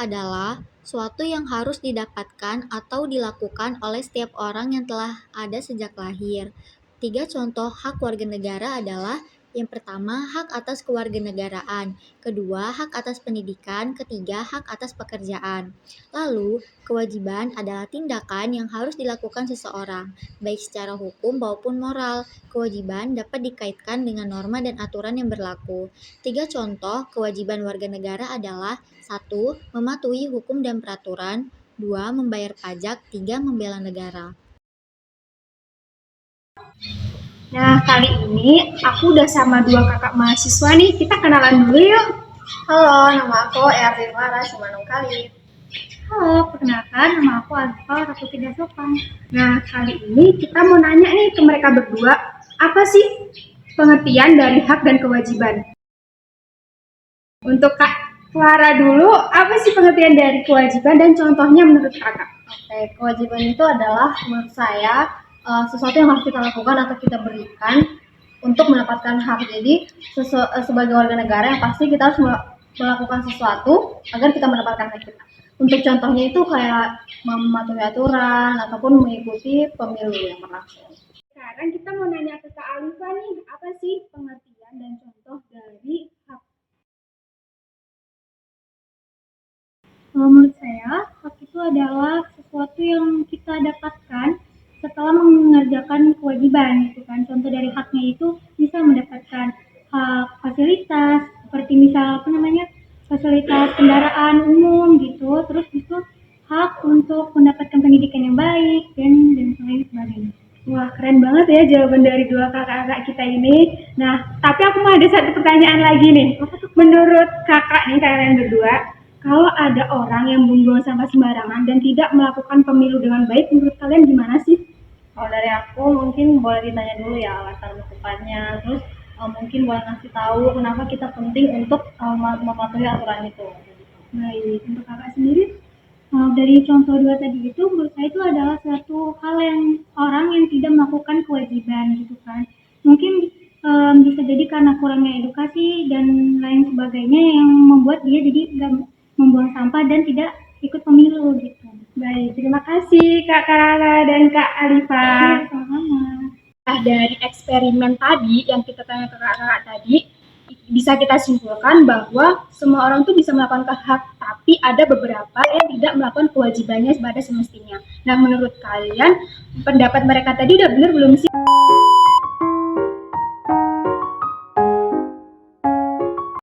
adalah suatu yang harus didapatkan atau dilakukan oleh setiap orang yang telah ada sejak lahir. Tiga contoh hak warga negara adalah: yang pertama, hak atas kewarganegaraan; kedua, hak atas pendidikan; ketiga, hak atas pekerjaan. Lalu, kewajiban adalah tindakan yang harus dilakukan seseorang, baik secara hukum maupun moral. Kewajiban dapat dikaitkan dengan norma dan aturan yang berlaku. Tiga contoh kewajiban warga negara adalah: satu, mematuhi hukum dan peraturan; dua, membayar pajak; tiga, membela negara. Nah, kali ini aku udah sama dua kakak mahasiswa nih. Kita kenalan dulu yuk. Halo, nama aku Erlin Lara Simanung Khalid. Halo, perkenalkan nama aku Alfa Ratuti Sopan. Nah, kali ini kita mau nanya nih ke mereka berdua, apa sih pengertian dari hak dan kewajiban? Untuk Kak Clara dulu, apa sih pengertian dari kewajiban dan contohnya menurut kakak? Oke, kewajiban itu adalah menurut saya sesuatu yang harus kita lakukan atau kita berikan untuk mendapatkan hak. Jadi sebagai warga negara yang pasti kita harus melakukan sesuatu agar kita mendapatkan hak kita. Untuk contohnya itu kayak mematuhi aturan ataupun mengikuti pemilu yang berlangsung. Sekarang kita mau nanya ke Kak Alifa nih, apa sih pengertian dan contoh dari hak? Menurut saya, hak itu adalah sesuatu yang kita dapatkan setelah mengerjakan kewajiban, gitu kan. Contoh dari haknya itu bisa mendapatkan hak fasilitas, seperti misal fasilitas kendaraan umum gitu. Terus itu hak untuk mendapatkan pendidikan yang baik dan lain sebagainya. Wah, keren banget ya jawaban dari dua kakak-kakak kita ini. Nah, tapi aku mau ada satu pertanyaan lagi nih. Menurut kakak nih, kalian berdua, kalau ada orang yang membuang sampah sembarangan dan tidak melakukan pemilu dengan baik, menurut kalian gimana sih? Kalau dari aku mungkin boleh ditanya dulu ya alasan melakukannya, terus mungkin boleh ngasih tahu kenapa kita penting untuk mematuhi aturan itu. Baik, untuk kakak sendiri, dari contoh dua tadi itu, menurut saya itu adalah suatu hal yang orang yang tidak melakukan kewajiban gitu kan. Mungkin bisa jadi karena kurangnya edukasi dan lain sebagainya yang membuat dia jadi nggak membuang sampah dan tidak ikut pemilu gitu. Baik, terima kasih Kak Clara dan Kak Alifa. Sama-sama. Nah, dari eksperimen tadi yang kita tanya ke kakak tadi, bisa kita simpulkan bahwa semua orang tuh bisa melakukan hak, tapi ada beberapa yang tidak melakukan kewajibannya pada semestinya. Nah, menurut kalian pendapat mereka tadi udah benar belum sih?